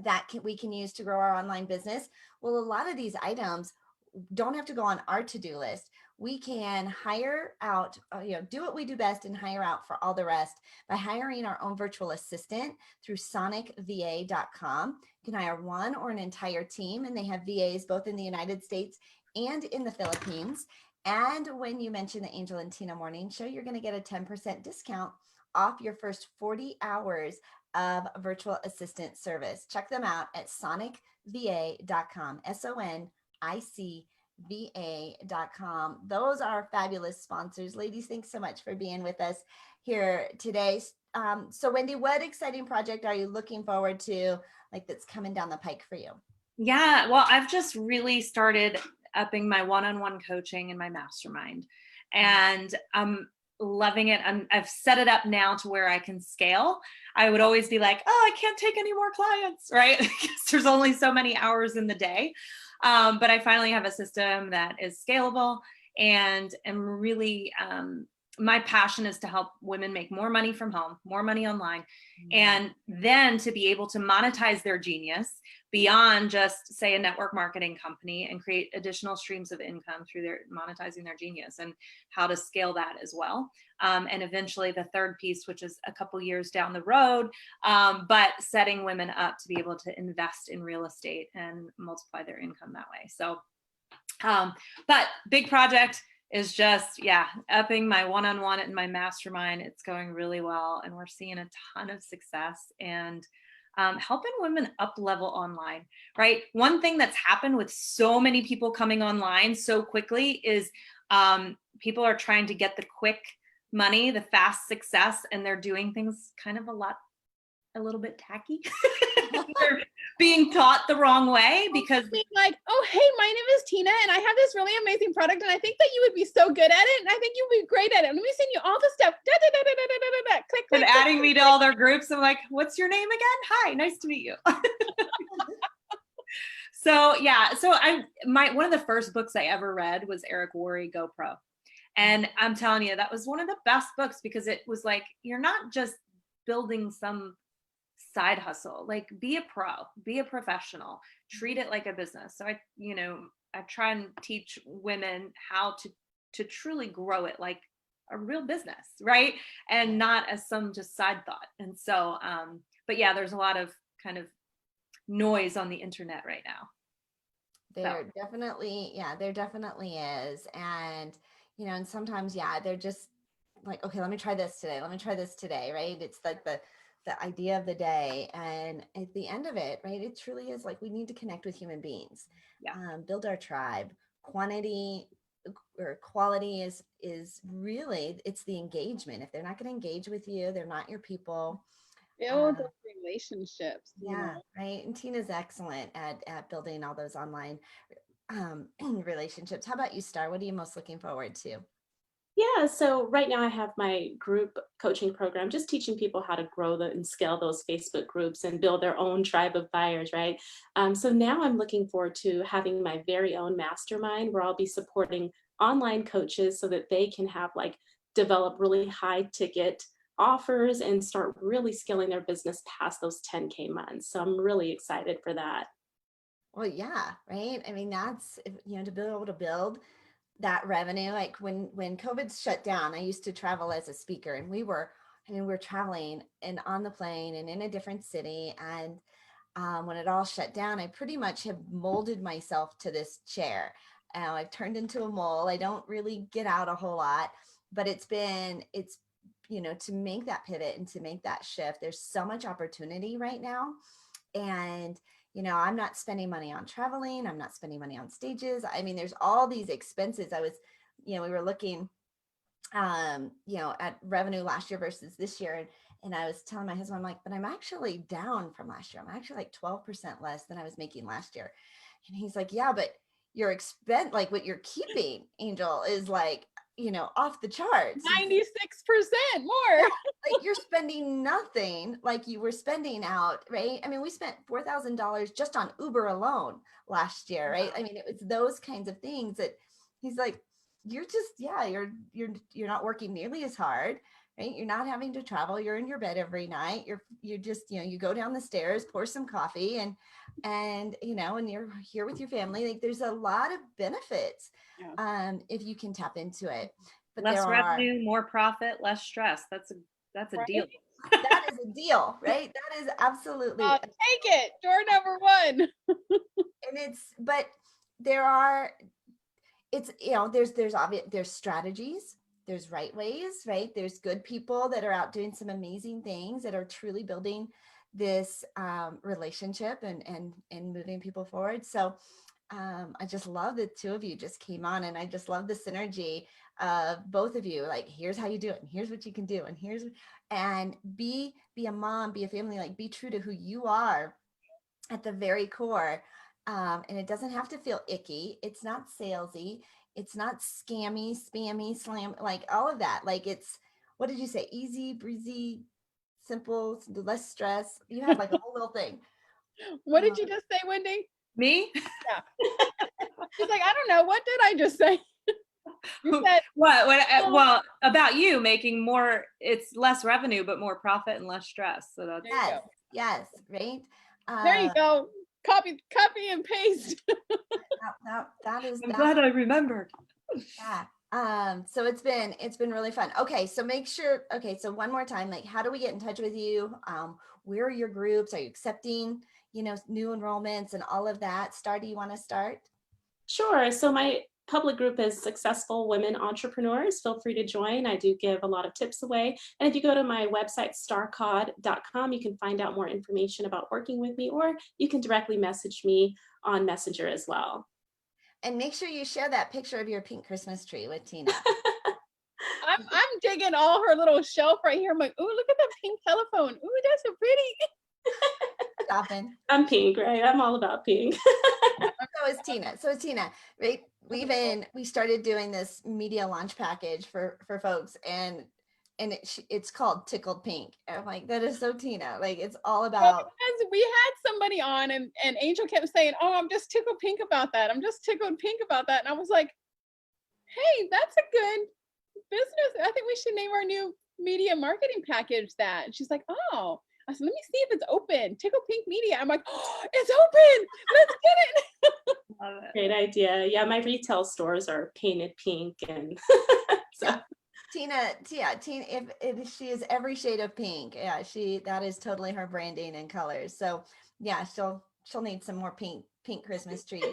A: that we can use to grow our online business. Well, a lot of these items don't have to go on our to-do list. We can hire out, do what we do best and hire out for all the rest by hiring our own virtual assistant through sonicva.com. You can hire one or an entire team, and they have VAs both in the United States and in the Philippines. And when you mention the Angel and Tina Morning Show, you're going to get a 10% discount off your first 40 hours of virtual assistant service. Check them out at sonicva.com, sonicva.com. Those are fabulous sponsors. Ladies, thanks so much for being with us here today. So Wendy, what exciting project are you looking forward to, like that's coming down the pike for you?
C: Yeah, well, I've just really started upping my one-on-one coaching and my mastermind, and I'm loving it. I've set it up now to where I can scale. I would always be like, oh, I can't take any more clients, right? Because there's only so many hours in the day. But I finally have a system that is scalable, and am really, my passion is to help women make more money from home, more money online, and then to be able to monetize their genius beyond just, say, a network marketing company, and create additional streams of income through their monetizing their genius, and how to scale that as well. And eventually the third piece, which is a couple years down the road, but setting women up to be able to invest in real estate and multiply their income that way. So, but big project is just, upping my one-on-one and my mastermind. It's going really well, and we're seeing a ton of success. And helping women up level online, right? One thing that's happened with so many people coming online so quickly is people are trying to get the quick money, the fast success, and they're doing things kind of a little bit tacky. They're being taught the wrong way because
B: Being like, oh, hey, my name is Tina and I have this really amazing product and I think that you would be so good at it and I think you'd be great at it. Let me send you all the stuff. Da, da, da, da, da, da, da, da. Click,
C: and
B: click,
C: adding me to all their groups. I'm like, what's your name again? Hi, nice to meet you. So yeah, so one of the first books I ever read was Eric Worre, GoPro. And I'm telling you, that was one of the best books because it was like, you're not just building some side hustle, like be a pro, be a professional, treat it like a business. So I try and teach women how to truly grow it like a real business, right? And not as some just side thought. And so, but yeah, there's a lot of kind of noise on the internet right now.
A: There definitely is. And, and sometimes, they're just like, okay, let me try this today. Let me try this today. Right. It's like the idea of the day. And at the end of it, right, it truly is like, we need to connect with human beings, build our tribe. Quantity or quality is really, it's the engagement. If they're not going to engage with you, they're not your people.
B: build those relationships.
A: Right. And Tina's excellent at building all those online relationships. How about you, Starr? What are you most looking forward to?
D: Yeah, so right now I have my group coaching program, just teaching people how to grow and scale those Facebook groups and build their own tribe of buyers, right? So now I'm looking forward to having my very own mastermind where I'll be supporting online coaches so that they can have develop really high ticket offers and start really scaling their business past those 10K months. So I'm really excited for that.
A: Well, yeah, right. I mean, that's, to be able to build that revenue. Like when COVID shut down, I used to travel as a speaker and we're traveling and on the plane and in a different city. And when it all shut down, I pretty much have molded myself to this chair. I've turned into a mole. I don't really get out a whole lot, but it's to make that pivot and to make that shift. There's so much opportunity right now. And I'm not spending money on traveling. I'm not spending money on stages. I mean, there's all these expenses. We were looking, at revenue last year versus this year. And I was telling my husband, I'm like, but I'm actually down from last year. I'm actually like 12% less than I was making last year. And he's like, yeah, but your expense, like what you're keeping, Angel, is like, off the charts.
B: 96% more.
A: Like you're spending nothing like you were spending out, right? I mean, we spent $4,000 just on Uber alone last year, right? I mean, it was those kinds of things that he's like, you're just, you're not working nearly as hard, right? You're not having to travel. You're in your bed every night. You're just, you go down the stairs, pour some coffee and and you're here with your family. Like there's a lot of benefits if you can tap into it. But
C: less revenue, more profit, less stress. That's a deal.
A: That is a deal, right? That is absolutely.
B: Take it. Door number one.
A: And there's strategies, there's right ways, right? There's good people that are out doing some amazing things that are truly building this relationship and moving people forward. So I just love the two of you just came on, and I just love the synergy of both of you. Like, here's how you do it, and here's what you can do, and be a mom, be a family, like be true to who you are at the very core. And it doesn't have to feel icky. It's not salesy. It's not scammy, spammy, slam, like all of that. Like it's, what did you say? Easy, breezy, simple, less stress. You have like a whole little thing.
B: What did you just say, Wendy?
C: Me?
B: Yeah. She's like, I don't know. What did I just say? You said
C: what? Well, about you making more, it's less revenue, but more profit and less stress. So that's
A: yes, right.
B: There you go. Copy and paste.
A: That is.
C: I'm glad I remembered.
A: Yeah. So it's been really fun. Okay, so make sure. Okay, so one more time, like, how do we get in touch with you? Where are your groups? Are you accepting, new enrollments and all of that? Starr, do you want to start?
D: Sure. So my public group is Successful Women Entrepreneurs. Feel free to join. I do give a lot of tips away. And if you go to my website, starcod.com, you can find out more information about working with me, or you can directly message me on Messenger as well.
A: And make sure you share that picture of your pink Christmas tree with Tina.
B: I'm digging all her little shelf right here. I'm like, ooh, look at that pink telephone. Ooh, that's so pretty.
A: Stopping.
D: I'm pink, right? I'm all about pink.
A: So is Tina. So is Tina. Right? We started doing this media launch package for folks, and it's called Tickled Pink. And I'm like, that is so Tina. Like, it's all
B: Well,
A: about.
B: because we had somebody on, and Angel kept saying, oh, I'm just tickled pink about that. I'm just tickled pink about that. And I was like, hey, that's a good business. I think we should name our new media marketing package that. And she's like, oh. I said, let me see if it's open. Tickle Pink Media. I'm like, oh, it's open. Let's get it.
C: Love it.
D: Great idea. Yeah, my retail stores are painted pink, and so.
A: Tina, if she is every shade of pink, yeah, that is totally her branding and colors. So yeah, she'll need some more pink Christmas trees.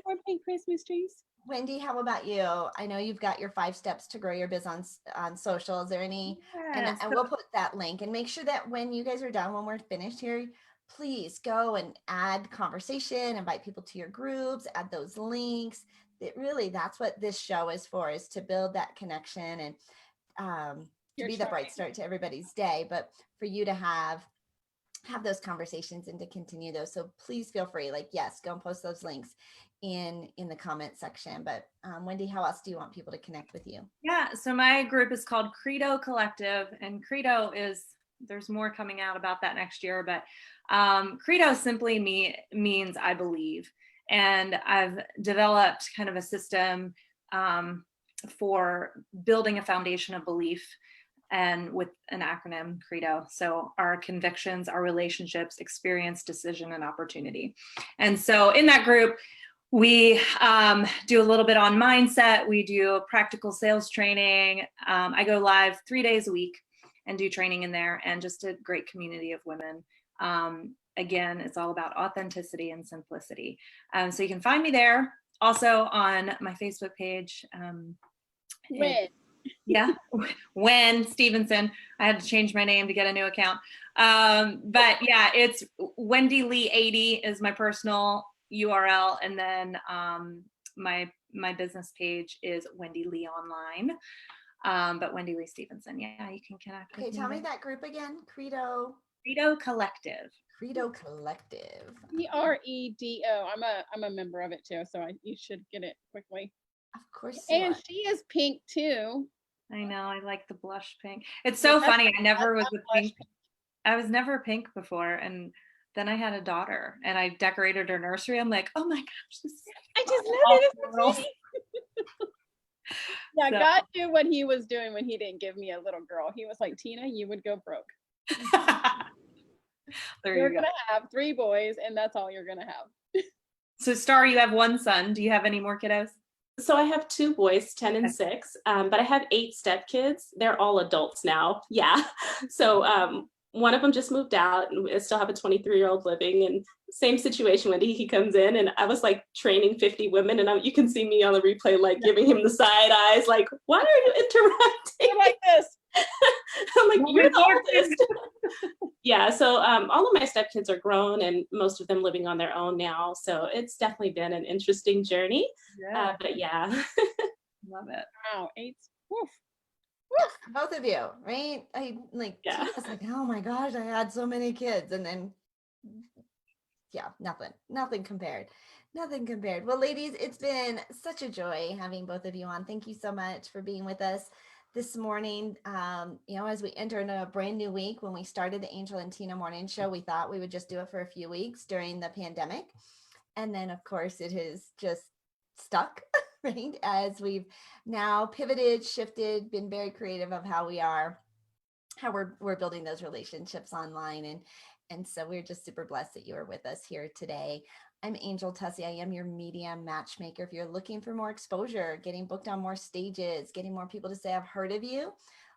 B: More pink Christmas trees.
A: Wendy, how about you? I know you've got your 5 steps to grow your biz on social. Is there any?
C: Yes.
A: And we'll put that link, and make sure that when you guys are done, when we're finished here, please go and add conversation, invite people to your groups, add those links. That's what this show is for, is to build that connection and to be the bright start to everybody's day, but for you to have those conversations and to continue those. So please feel free, yes, go and post those links in the comment section. But Wendy, how else do you want people to connect with you?
C: Yeah, so my group is called Credo Collective, and Credo there's more coming out about that next year, but Credo simply means I believe. And I've developed kind of a system for building a foundation of belief, and with an acronym, Credo. So our convictions, our relationships, experience, decision, and opportunity. And so in that group, we do a little bit on mindset. We do practical sales training. I go live 3 days a week and do training in there, and just a great community of women. Again, it's all about authenticity and simplicity. So you can find me there. Also on my Facebook page. When Stephenson. I had to change my name to get a new account. But yeah, it's Wendy Lee 80 is my personal URL, and then my business page is Wendy Lee Online. But Wendy Lee Stephenson, yeah, you can connect.
A: Okay, tell me that group again. Credo
C: Collective.
A: Credo Collective.
B: CREDO. I'm a member of it too, so you should get it quickly.
A: Of course.
B: And she is pink too.
C: I know. I like the blush pink. It's so funny. I never was a pink. I was never pink before, and then I had a daughter, and I decorated her nursery. I'm like, oh my gosh,
B: I just love it. It's so pretty. Yeah, so. God knew what he was doing when he didn't give me a little girl. He was like, Tina, you would go broke. You're gonna have 3 boys, and that's all you're gonna have.
C: So Starr, you have 1 son. Do you have any more kiddos?
D: So I have 2 boys, 10 and 6, but I have 8 stepkids. They're all adults now. Yeah. So one of them just moved out, and I still have a 23-year-old living, and same situation when he comes in, and I was like training 50 women, and you can see me on the replay, like giving him the side eyes, like, why are you interrupting?
B: You're like this.
D: I'm like, you're the oldest. Yeah, so all of my stepkids are grown, and most of them living on their own now. So it's definitely been an interesting journey. Yeah. But yeah.
C: Love it.
B: Wow, 8. Woof.
A: Both of you, right? I like, yeah. I was like, oh my gosh, I had so many kids, and then yeah, nothing compared. Well, ladies, it's been such a joy having both of you on. Thank you so much for being with us this morning. As we enter into a brand new week, when we started the Angel and Tina Morning Show, we thought we would just do it for a few weeks during the pandemic. And then of course it has just stuck, right? As we've now pivoted, shifted, been very creative of how we're building those relationships online. And so we're just super blessed that you are with us here today. I'm Angel Tussey. I am your media matchmaker. If you're looking for more exposure, getting booked on more stages, getting more people to say, I've heard of you,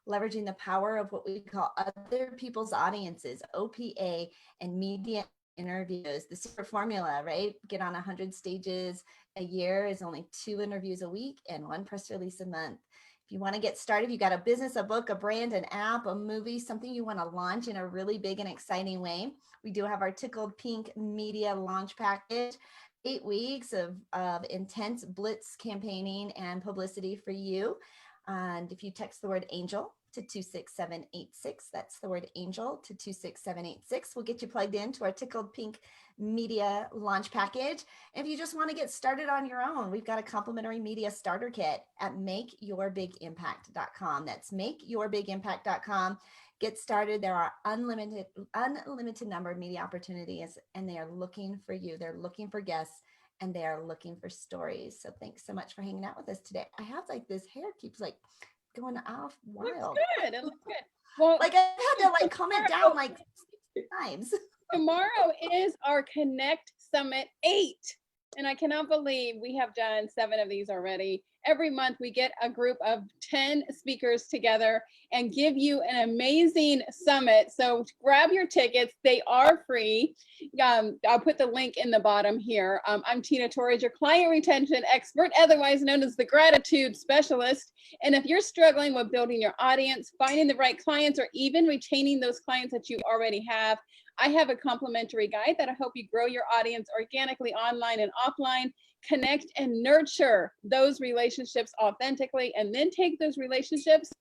A: leveraging the power of what we call other people's audiences, OPA, and media interviews. The secret formula, right? Get on 100 stages a year is only 2 interviews a week and 1 press release a month. If you want to get started, you got a business, a book, a brand, an app, a movie, something you want to launch in a really big and exciting way, we do have our Tickled Pink Media Launch Package. 8 weeks of intense blitz campaigning and publicity for you. And if you text the word angel to 26786, that's the word angel to 26786, we'll get you plugged into our Tickled Pink Media Launch Package. And if you just want to get started on your own, we've got a complimentary media starter kit at makeyourbigimpact.com. That's makeyourbigimpact.com. Get started. There are unlimited number of media opportunities, and they are looking for you. They're looking for guests, and they are looking for stories. So thanks so much for hanging out with us today. I have like this hair keeps like going off wild.
B: It looks good. It looks good. Well,
A: like I had to like calm it down like 6 times.
B: Tomorrow is our Connect Summit 8. And I cannot believe we have done 7 of these already. Every month we get a group of 10 speakers together and give you an amazing summit. So grab your tickets. They are free. I'll put the link in the bottom here. I'm Tina Torres, your client retention expert, otherwise known as the gratitude specialist. And if you're struggling with building your audience, finding the right clients, or even retaining those clients that you already have, I have a complimentary guide that'll help you grow your audience organically, online and offline, connect and nurture those relationships authentically, and then take those relationships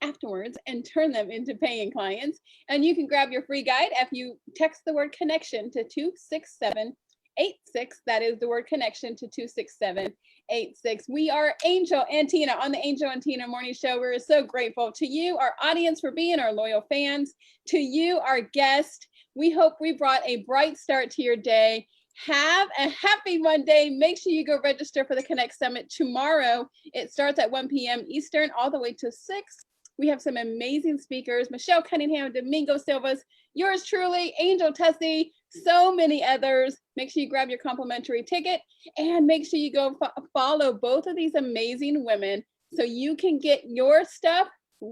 B: afterwards and turn them into paying clients. And you can grab your free guide if you text the word connection to 26786. That is the word connection to 26786. We are Angel and Tina on the Angel and Tina Morning Show. We're so grateful to you, our audience, for being our loyal fans, to you, our guest. We hope we brought a bright start to your day. Have a happy Monday. Make sure you go register for the Connect Summit tomorrow. It starts at 1 p.m. Eastern all the way to 6. We have some amazing speakers, Michelle Cunningham, Domingo Silvas, yours truly, Angel Tessie, so many others. Make sure you grab your complimentary ticket, and make sure you go follow both of these amazing women so you can get your stuff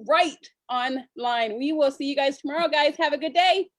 B: right online. We will see you guys tomorrow, guys. Have a good day.